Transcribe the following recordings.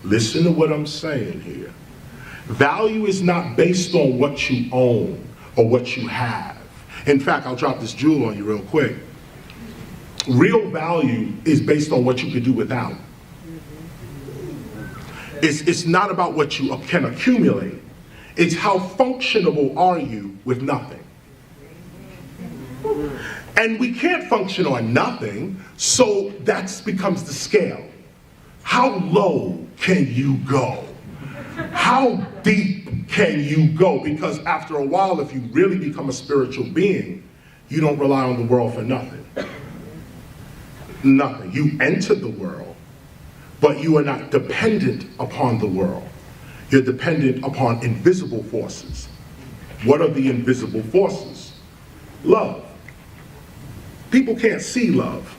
Listen to what I'm saying here. Value is not based on what you own or what you have. In fact, I'll drop this jewel on you real quick. Real value is based on what you can do without. It's not about what you can accumulate. It's how functionable are you with nothing. And we can't function on nothing, so that becomes the scale. How low can you go? How deep can you go? Because after a while, if you really become a spiritual being, you don't rely on the world for nothing. Nothing. You enter the world, but you are not dependent upon the world. You're dependent upon invisible forces. What are the invisible forces? Love. People can't see love.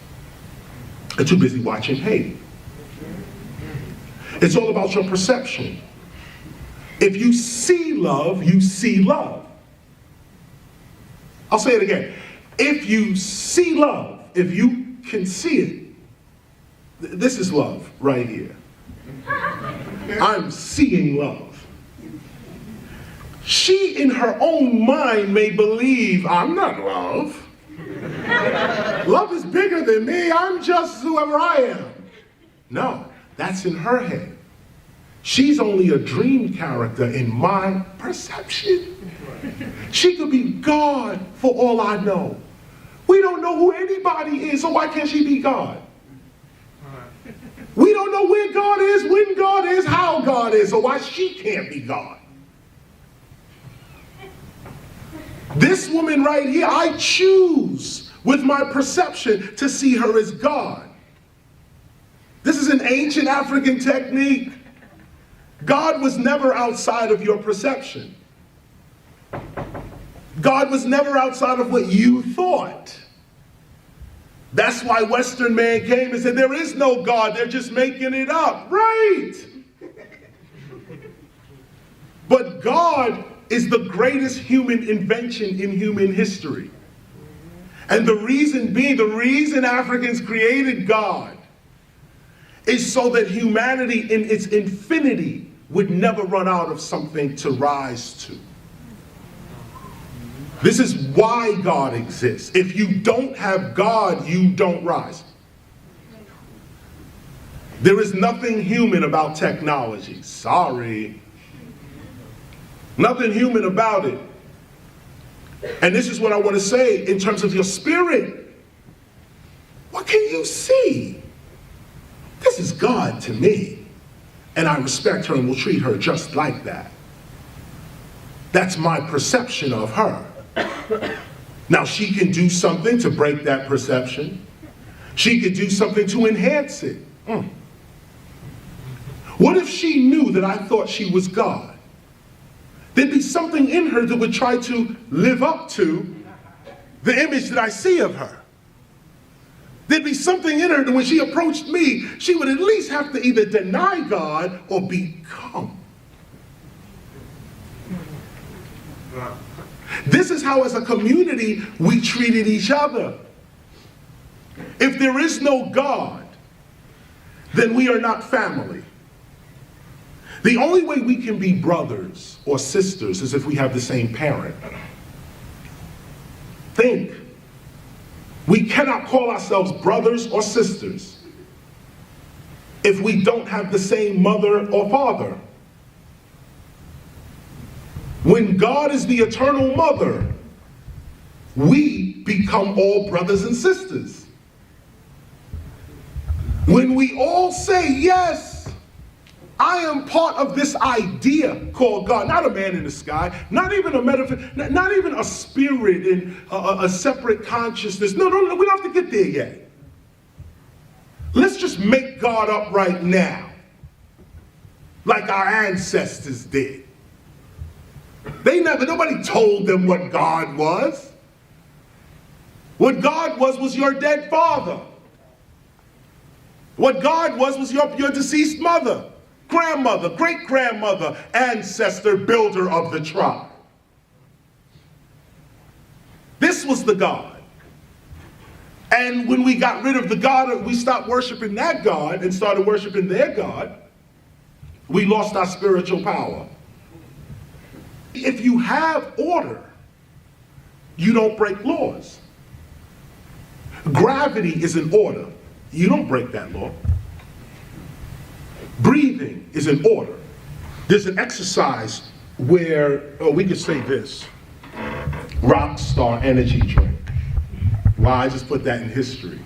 They're too busy watching hate. It's all about your perception. If you see love, you see love. I'll say it again. If you see love, if you can see it, this is love right here. I'm seeing love. She in her own mind may believe, I'm not love. Love is bigger than me. I'm just whoever I am. No, that's in her head. She's only a dream character in my perception. She could be God for all I know. We don't know who anybody is, so why can't she be God? We don't know where God is, when God is, how God is, so why she can't be God? This woman right here, I choose with my perception to see her as God. This is an ancient African technique. God was never outside of your perception. God was never outside of what you thought. That's why Western man came and said, there is no God, they're just making it up. Right! But God is the greatest human invention in human history. And the reason being, the reason Africans created God is so that humanity in its infinity would never run out of something to rise to. This is why God exists. If you don't have God, you don't rise. There is nothing human about technology. Sorry. Nothing human about it. And this is what I want to say in terms of your spirit. What can you see? This is God to me. And I respect her and will treat her just like that. That's my perception of her. Now she can do something to break that perception. She could do something to enhance it. What if she knew that I thought she was God? There'd be something in her that would try to live up to the image that I see of her. There'd be something in her that when she approached me, she would at least have to either deny God or become. This is how as a community we treated each other. If there is no God, then we are not family. The only way we can be brothers or sisters is if we have the same parent. Think. We cannot call ourselves brothers or sisters if we don't have the same mother or father. When God is the eternal mother, we become all brothers and sisters. When we all say, yes, I am part of this idea called God, not a man in the sky, not even a metaphor, not even a spirit in a separate consciousness. No, we don't have to get there yet. Let's just make God up right now, like our ancestors did. Nobody told them what God was. What God was your dead father. What God was your deceased mother, grandmother, great-grandmother, ancestor, builder of the tribe. This was the God. And when we got rid of the God, we stopped worshiping that God and started worshiping their God. We lost our spiritual power. If you have order, you don't break laws. Gravity is an order. You don't break that law. Breathing is an order. There's an exercise where, we could say this, Rockstar energy drink. Wow, I just put that in history.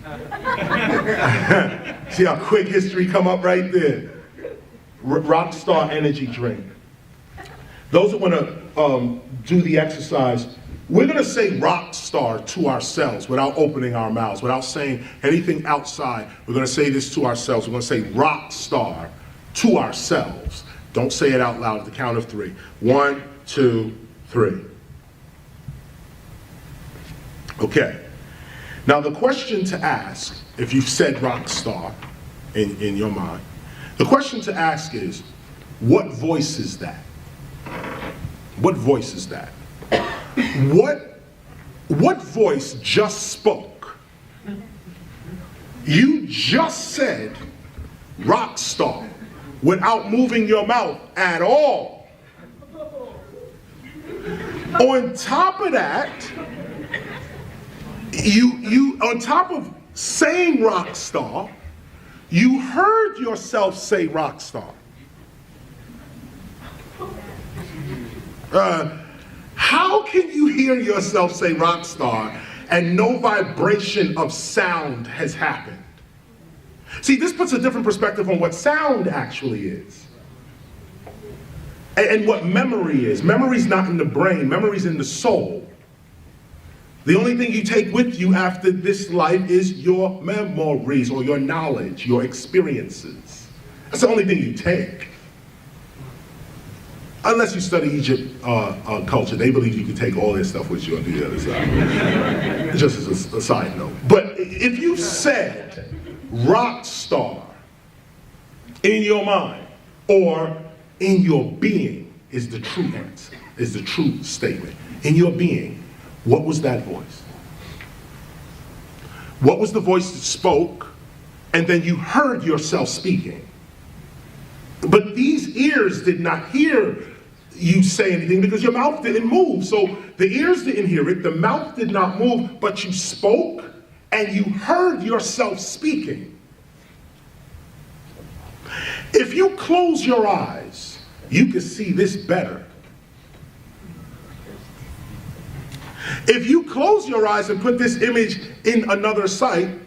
See how quick history come up right there. Rockstar energy drink. Those who want to do the exercise, we're going to say rock star to ourselves without opening our mouths, without saying anything outside. We're going to say this to ourselves. We're going to say rock star to ourselves. Don't say it out loud at the count of 3. 1, 2, 3. Okay. Now the question to ask, if you've said rock star in your mind, the question to ask is, what voice is that? What voice is that? What voice just spoke? You just said rock star without moving your mouth at all. On top of that, you on top of saying rock star, you heard yourself say rock star. How can you hear yourself say rock star and no vibration of sound has happened? See, this puts a different perspective on what sound actually is. And what memory is. Memory's not in the brain, memory's in the soul. The only thing you take with you after this life is your memories or your knowledge, your experiences. That's the only thing you take. Unless you study Egypt culture, they believe you can take all their stuff with you on the other side. Just as a side note. But if you said rock star in your mind or in your being is the true answer, is the true statement. In your being, what was that voice? What was the voice that spoke and then you heard yourself speaking? But these ears did not hear you say anything because your mouth didn't move. So the ears didn't hear it, the mouth did not move, but you spoke and you heard yourself speaking. If you close your eyes, you can see this better. If you close your eyes and put this image in another sight,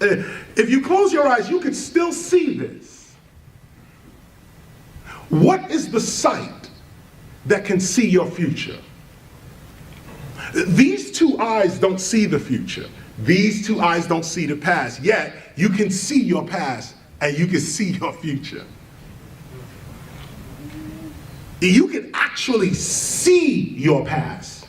if you close your eyes, you can still see this. What is the sight that can see your future? These two eyes don't see the future. These two eyes don't see the past. Yet, you can see your past and you can see your future. You can actually see your past.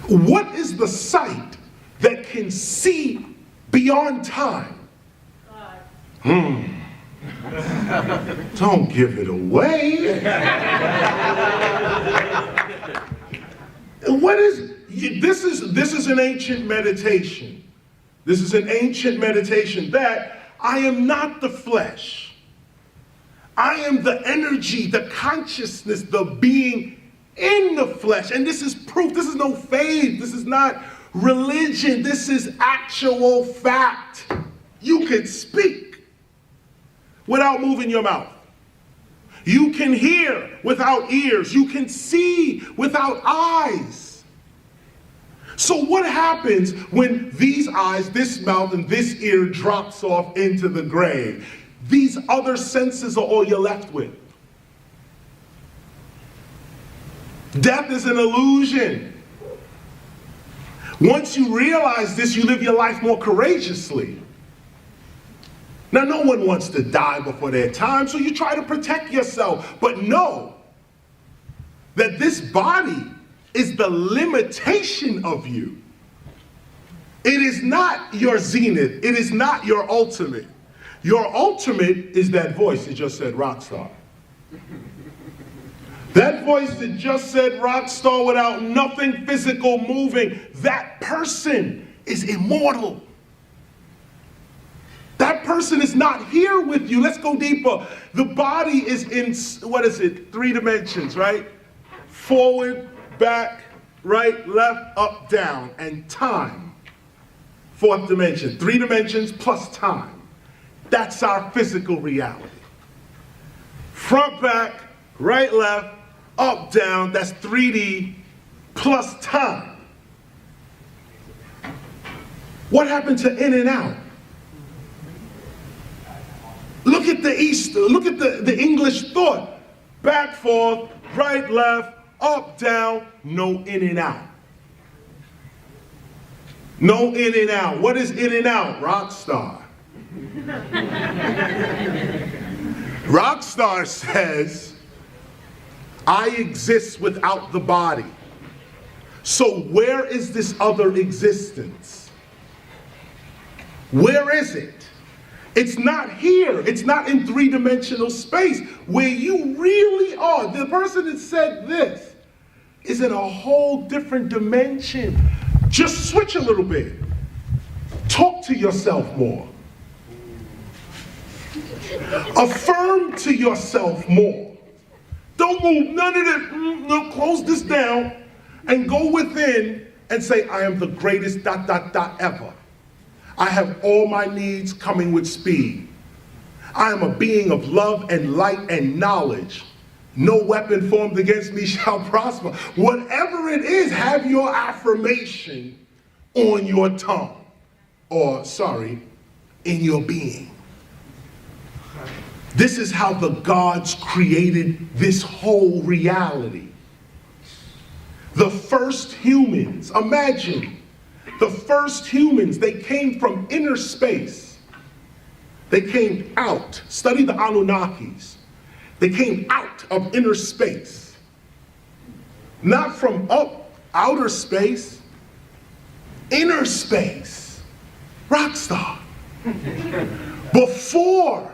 What is the sight that can see beyond time? Don't give it away. What is this is an ancient meditation. This is an ancient meditation that I am not the flesh. I am the energy, the consciousness, the being in the flesh. And this is proof. This is no faith. This is not religion. This is actual fact. You can speak without moving your mouth. You can hear without ears. You can see without eyes. So what happens when these eyes, this mouth, and this ear drops off into the grave? These other senses are all you're left with. Death is an illusion. Once you realize this, you live your life more courageously. Now, no one wants to die before their time, so you try to protect yourself. But know that this body is the limitation of you. It is not your zenith. It is not your ultimate. Your ultimate is that voice that just said rock star. That voice that just said rock star without nothing physical moving, that person is immortal. That person is not here with you. Let's go deeper. The body is in, what is it? 3 dimensions, right? Forward, back, right, left, up, down, and time. 4th dimension. 3 dimensions plus time. That's our physical reality. Front, back, right, left, up, down, that's 3D plus time. What happened to in and out? Look at the English thought. Back, forth, right, left, up, down, no in and out. No in and out. What is in and out? Rock star. Rock star says, I exist without the body. So where is this other existence? Where is it? It's not here. It's not in 3-dimensional space where you really are. The person that said this is in a whole different dimension. Just switch a little bit. Talk to yourself more. Affirm to yourself more. Don't move none of this. No, close this down and go within and say, I am the greatest ... ever. I have all my needs coming with speed. I am a being of love and light and knowledge. No weapon formed against me shall prosper. Whatever it is, have your affirmation on your tongue. Or, in your being. This is how the gods created this whole reality. The first humans, imagine, the first humans, they came from inner space. They came out. Study the Anunnakis. They came out of inner space. Not from outer space. Inner space. Rockstar. Before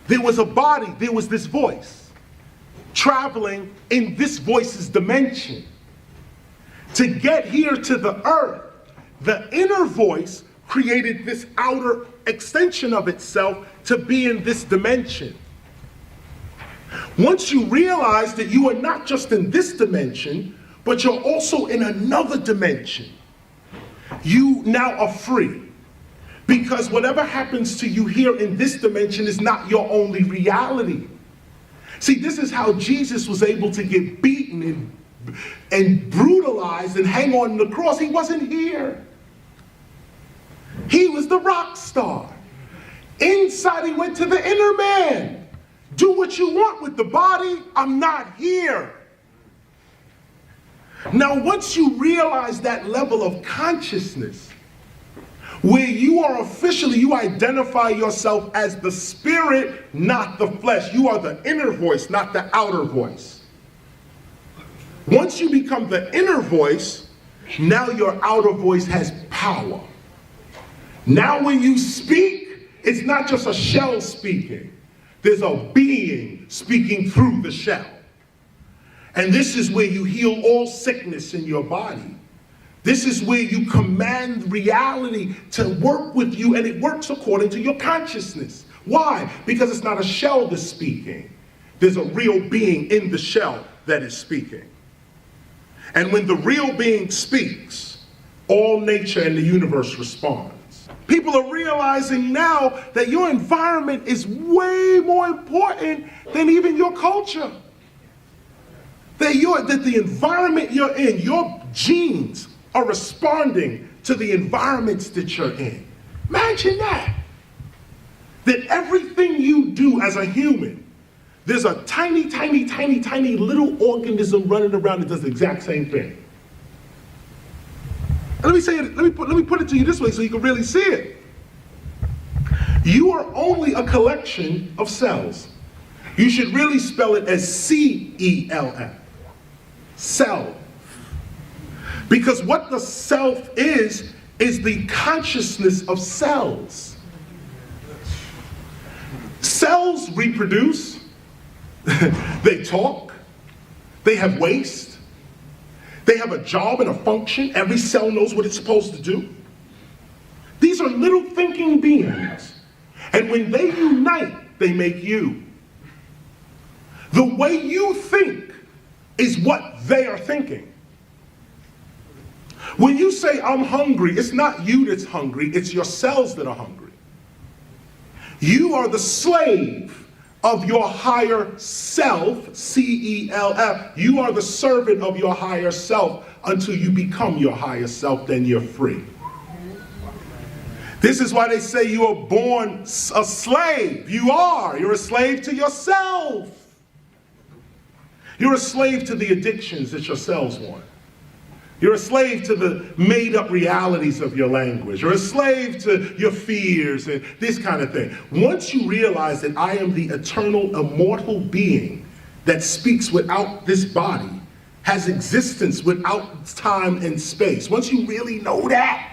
there was a body, there was this voice traveling in this voice's dimension. To get here to the earth, the inner voice created this outer extension of itself to be in this dimension. Once you realize that you are not just in this dimension, but you're also in another dimension, you now are free. Because whatever happens to you here in this dimension is not your only reality. See, this is how Jesus was able to get beaten and brutalized and hang on the cross. He wasn't here. He was the rock star. Inside, he went to the inner man. Do what you want with the body. I'm not here. Now, once you realize that level of consciousness, where you are officially, you identify yourself as the spirit, not the flesh. You are the inner voice, not the outer voice. Once you become the inner voice, now your outer voice has power. Now when you speak, it's not just a shell speaking. There's a being speaking through the shell. And this is where you heal all sickness in your body. This is where you command reality to work with you, and it works according to your consciousness. Why? Because it's not a shell that's speaking. There's a real being in the shell that is speaking. And when the real being speaks, all nature and the universe responds. People are realizing now that your environment is way more important than even your culture. That the environment you're in, your genes are responding to the environments that you're in. Imagine that. That everything you do as a human, there's a tiny, tiny, tiny, tiny little organism running around that does the exact same thing. And let me say it, let me put it to you this way so you can really see it. You are only a collection of cells. You should really spell it as C-E-L-F. Cell. Because what the self is the consciousness of cells. Cells reproduce, they talk, they have waste, they have a job and a function. Every cell knows what it's supposed to do. These are little thinking beings. And when they unite, they make you. The way you think is what they are thinking. When you say, I'm hungry, it's not you that's hungry, it's your cells that are hungry. You are the slave of your higher self, C-E-L-F. You are the servant of your higher self until you become your higher self, then you're free. This is why they say you are born a slave. You are. You're a slave to yourself. You're a slave to the addictions that your cells want. You're a slave to the made-up realities of your language. You're a slave to your fears and this kind of thing. Once you realize that I am the eternal, immortal being that speaks without this body, has existence without time and space, once you really know that,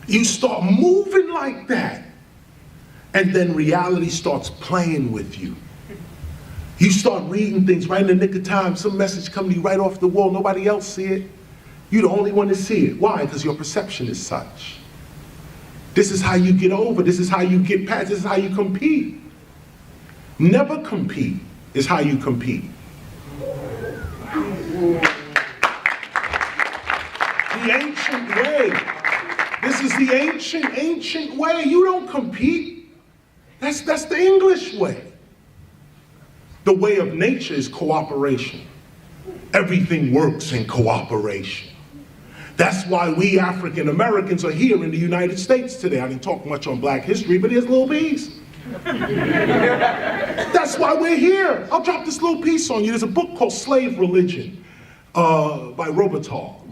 you start moving like that, and then reality starts playing with you. You start reading things right in the nick of time. Some message comes to you right off the wall. Nobody else see it. You're the only one to see it. Why? Because your perception is such. This is how you get over. This is how you get past. This is how you compete. Never compete is how you compete. The ancient way. This is the ancient way. You don't compete. That's the English way. The way of nature is cooperation. Everything works in cooperation. That's why we African Americans are here in the United States today. I didn't talk much on black history, but here's a little piece. That's why we're here. I'll drop this little piece on you. There's a book called Slave Religion by Robotal.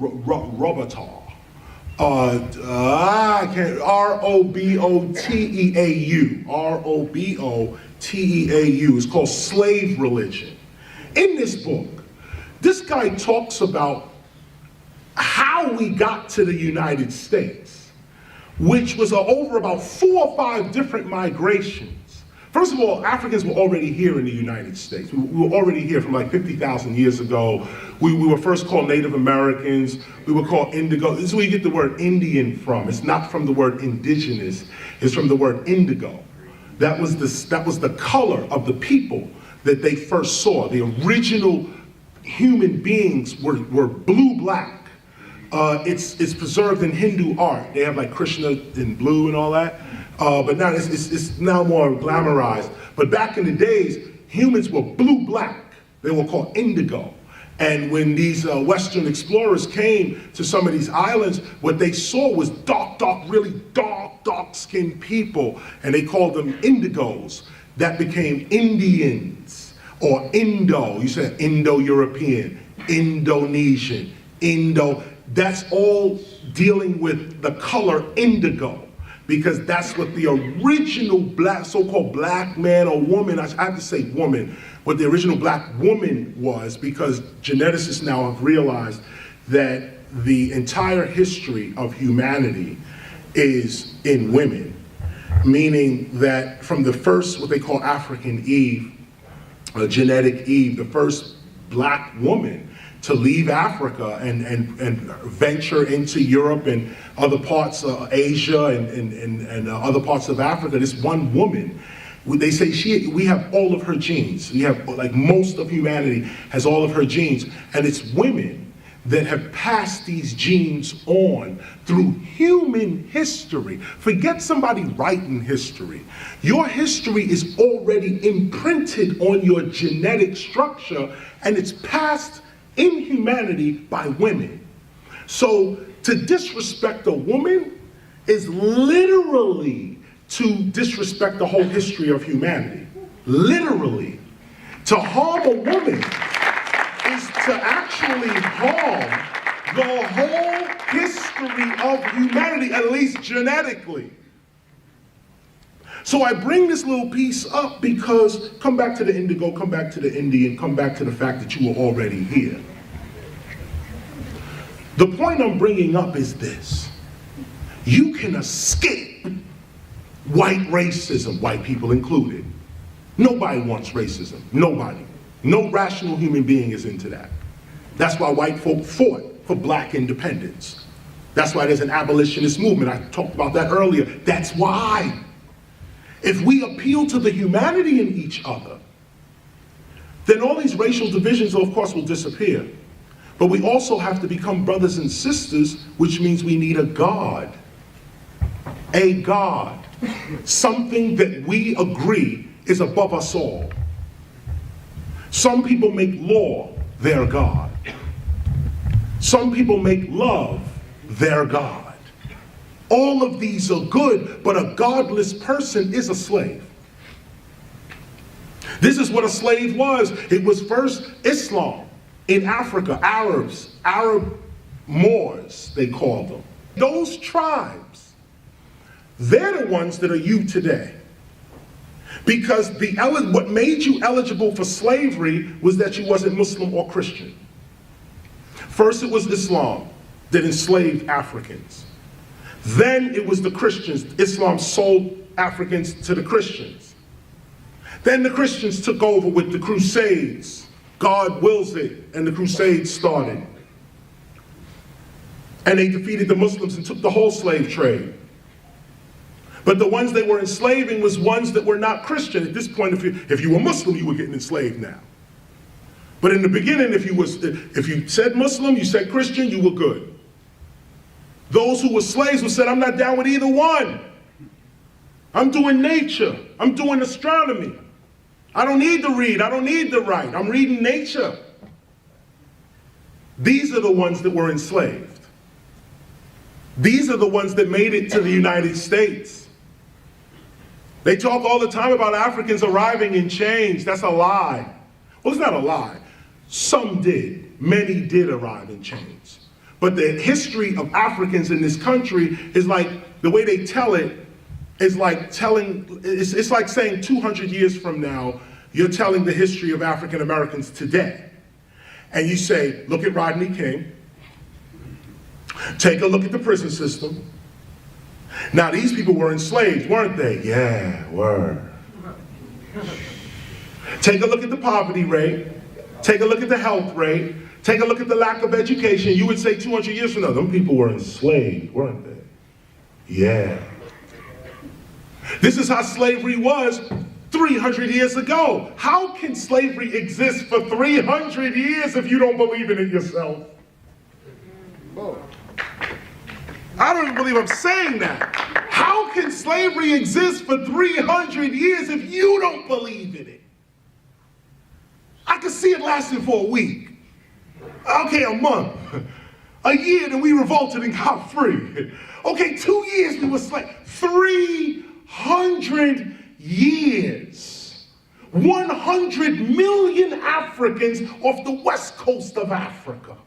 I can't, R-O-B-O-T-E-A-U. R-O-B-O-T-E-A-U. It's called Slave Religion. In this book, this guy talks about how we got to the United States, which was over about 4 or 5 different migrations. First of all, Africans were already here in the United States. We were already here from like 50,000 years ago. We were first called Native Americans. We were called indigo. This is where you get the word Indian from. It's not from the word indigenous. It's from the word indigo. That was the color of the people that they first saw. The original human beings were blue-black. It's preserved in Hindu art. They have like Krishna in blue and all that. But now it's now more glamorized. But back in the days, humans were blue-black. They were called indigo. And when these Western explorers came to some of these islands, what they saw was really dark-skinned people. And they called them indigos. That became Indians, or Indo. You said Indo-European, Indonesian, Indo. That's all dealing with the color indigo, because that's what the original black, so-called black man or woman, I have to say woman, what the original black woman was, because geneticists now have realized that the entire history of humanity is in women, meaning that from the first, what they call African Eve, genetic Eve, the first black woman to leave Africa and venture into Europe and other parts of Asia and other parts of Africa, this one woman, they say we have all of her genes. We have, like most of humanity has all of her genes, and it's women that have passed these genes on through human history. Forget somebody writing history. Your history is already imprinted on your genetic structure, and it's passed in humanity by women. So to disrespect a woman is literally to disrespect the whole history of humanity. Literally. To harm a woman is to actually harm the whole history of humanity, at least genetically. So I bring this little piece up because, come back to the indigo, come back to the Indian, come back to the fact that you were already here. The point I'm bringing up is this. You can escape white racism, white people included. Nobody wants racism, nobody. No rational human being is into that. That's why white folk fought for black independence. That's why there's an abolitionist movement. I talked about that earlier. That's why. if we appeal to the humanity in each other, then all these racial divisions, of course, will disappear. But we also have to become brothers and sisters, which means we need a God. A God. Something that we agree is above us all. Some people make law their God. Some people make love their God. All of these are good, but a godless person is a slave. This is what a slave was. It was first Islam in Africa, Arabs, Arab Moors, they called them. Those tribes, they're the ones that are you today. Because what made you eligible for slavery was that you wasn't Muslim or Christian. First it was Islam that enslaved Africans. Then it was the Christians. Islam sold Africans to the Christians. Then the Christians took over with the Crusades. God wills it, and the Crusades started. And they defeated the Muslims and took the whole slave trade. But the ones they were enslaving was ones that were not Christian. At this point, if you were Muslim, you were getting enslaved now. But in the beginning, if you said Muslim, you said Christian, you were good. Those who were slaves who said, I'm not down with either one. I'm doing nature. I'm doing astronomy. I don't need to read. I don't need to write. I'm reading nature. These are the ones that were enslaved. These are the ones that made it to the United States. They talk all the time about Africans arriving in chains. That's a lie. Well, it's not a lie. Some did. Many did arrive in chains. But the history of Africans in this country is like, the way they tell it is like it's like saying 200 years from now, you're telling the history of African Americans today. And you say, look at Rodney King. Take a look at the prison system. Now these people were enslaved, weren't they? Yeah, were. Take a look at the poverty rate. Take a look at the health rate. Take a look at the lack of education. You would say 200 years from now, them people were enslaved, weren't they? Yeah. This is how slavery was 300 years ago. How can slavery exist for 300 years if you don't believe in it yourself? I don't even believe I'm saying that. How can slavery exist for 300 years if you don't believe in it? I could see it lasting for a week. Okay, a month. A year, then we revolted and got free. Okay, 2 years we were slaves. 300 years. 100 million Africans off the west coast of Africa.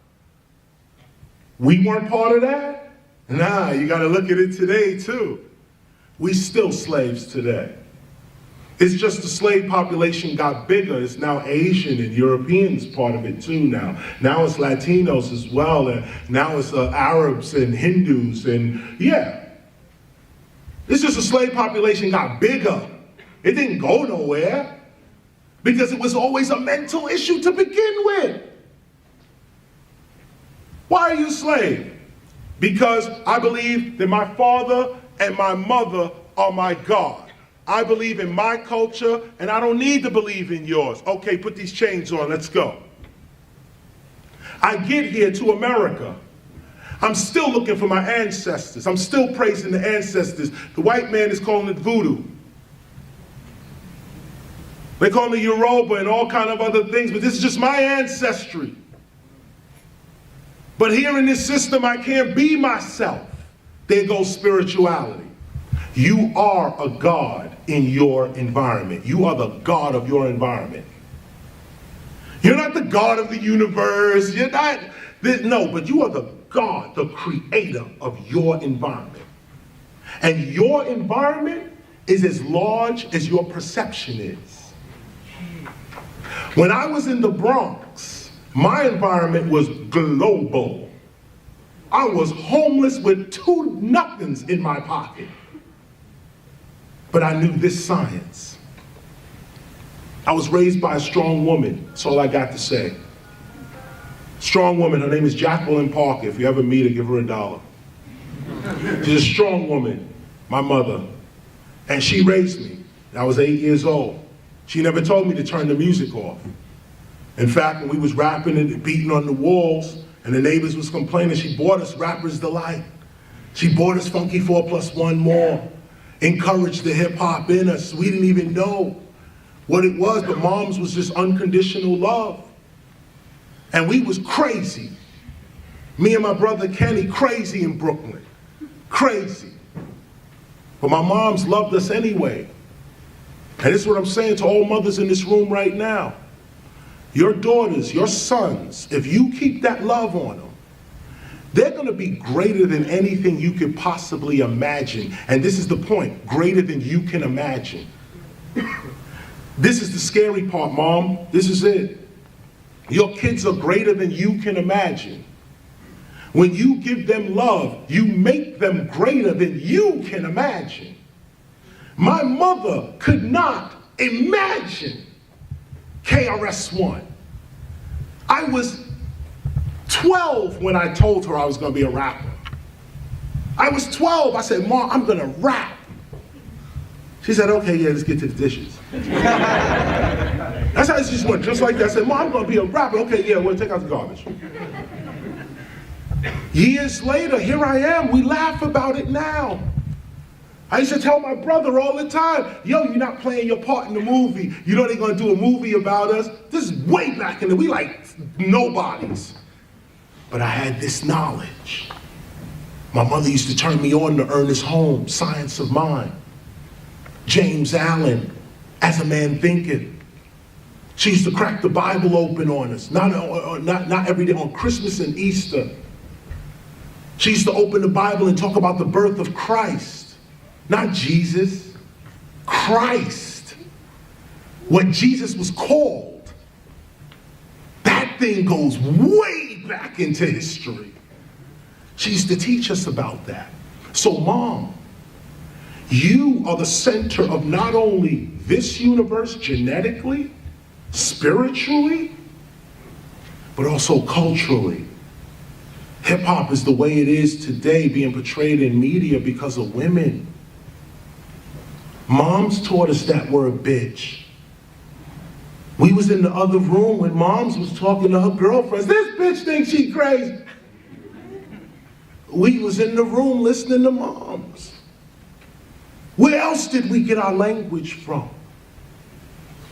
We weren't part of that? Nah, you gotta look at it today too. We still slaves today. It's just the slave population got bigger. It's now Asian and Europeans part of it too now. Now it's Latinos as well, and now it's Arabs and Hindus, and yeah. It's just the slave population got bigger. It didn't go nowhere because it was always a mental issue to begin with. Why are you a slave? Because I believe that my father and my mother are my God. I believe in my culture, and I don't need to believe in yours. Okay, put these chains on, let's go. I get here to America. I'm still looking for my ancestors. I'm still praising the ancestors. The white man is calling it voodoo. They call it Yoruba and all kind of other things, but this is just my ancestry. But here in this system, I can't be myself. There goes spirituality. You are a God in your environment. You are the God of your environment. You're not the God of the universe. You're not, no, but you are the God, the creator of your environment. And your environment is as large as your perception is. When I was in the Bronx, my environment was global. I was homeless with 2 nothings in my pocket. But I knew this science. I was raised by a strong woman. That's all I got to say. Strong woman, her name is Jacqueline Parker. If you ever meet her, give her $1. She's a strong woman, my mother. And she raised me. and I was 8 years old. She never told me to turn the music off. In fact, when we was rapping and beating on the walls, and the neighbors was complaining, she bought us Rapper's Delight. She bought us Funky 4+1 More, encouraged the hip hop in us. We didn't even know what it was, but Mom's was just unconditional love. And we was crazy. Me and my brother Kenny, crazy in Brooklyn. Crazy. But my moms loved us anyway. And this is what I'm saying to all mothers in this room right now. Your daughters, your sons, if you keep that love on them, they're going to be greater than anything you could possibly imagine. And this is the point, greater than you can imagine. This is the scary part, Mom. This is it. Your kids are greater than you can imagine. When you give them love, you make them greater than you can imagine. My mother could not imagine KRS-One. I was 12 when I told her I was going to be a rapper. I was 12. I said, Mom, I'm going to rap. She said, okay, yeah, let's get to the dishes. That's how it just went, just like that. I said, Mom, I'm going to be a rapper. Okay, yeah, we'll take out the garbage. Years later, here I am. We laugh about it now. I used to tell my brother all the time, yo, you're not playing your part in the movie. You know they're going to do a movie about us. This is way back in the, we like nobodies. But I had this knowledge. My mother used to turn me on to Ernest Holmes, Science of Mind. James Allen, As a Man Thinketh. She used to crack the Bible open on us, not every day, on Christmas and Easter. She used to open the Bible and talk about the birth of Christ, not Jesus, Christ. What Jesus was called. That thing goes way back into history. She used to teach us about that. So Mom, you are the center of not only this universe genetically, spiritually, but also culturally. Hip hop is the way it is today, being portrayed in media because of women. Moms taught us that word bitch. We was in the other room when Moms was talking to her girlfriends. This bitch thinks she crazy. We was in the room listening to Moms. Where else did we get our language from?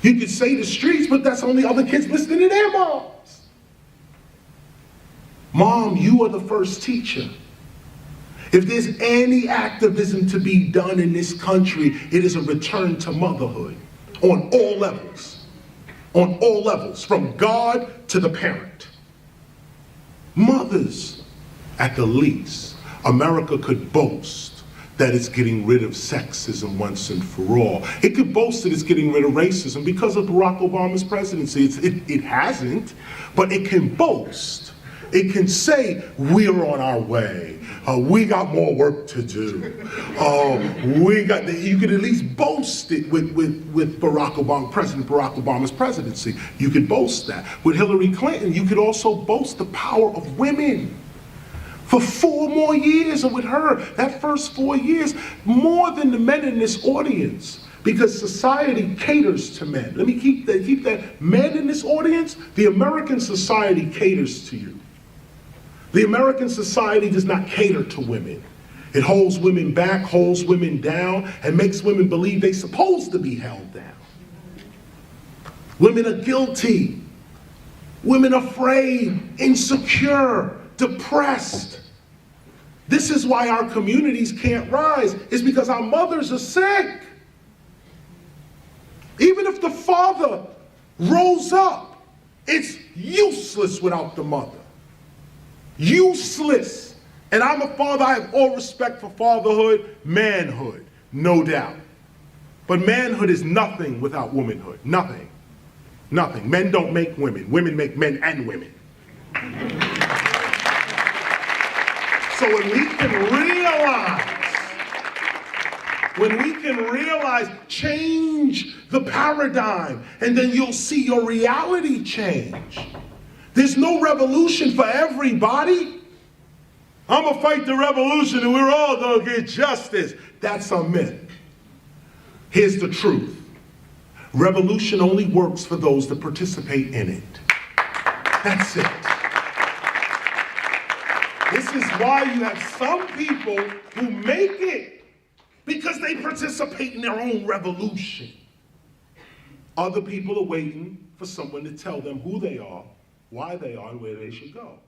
You could say the streets, but that's only other kids listening to their moms. Mom, you are the first teacher. If there's any activism to be done in this country, it is a return to motherhood on all levels. On all levels, from God to the parent. Mothers, at the least, America could boast that it's getting rid of sexism once and for all. It could boast that it's getting rid of racism because of Barack Obama's presidency. It hasn't, but it can boast. It can say, we're on our way. We got more work to do. You could at least boast it with Barack Obama, President Barack Obama's presidency. You could boast that. With Hillary Clinton, you could also boast the power of women. For 4 more years, and with her, that first 4 years, more than the men in this audience, because society caters to men. Let me keep that. Men in this audience, the American society caters to you. The American society does not cater to women. It holds women back, holds women down, and makes women believe they're supposed to be held down. Women are guilty. Women are afraid, insecure, depressed. This is why our communities can't rise. It's because our mothers are sick. Even if the father rose up, it's useless without the mother. Useless. And I'm a father, I have all respect for fatherhood, manhood, no doubt. But manhood is nothing without womanhood, nothing. Nothing. Men don't make women, women make men and women. So when we can realize, change the paradigm, and then you'll see your reality change. There's no revolution for everybody. I'm gonna fight the revolution and we're all gonna get justice. That's a myth. Here's the truth. Revolution only works for those that participate in it. That's it. This is why you have some people who make it because they participate in their own revolution. Other people are waiting for someone to tell them who they are, why they are, and where they should go.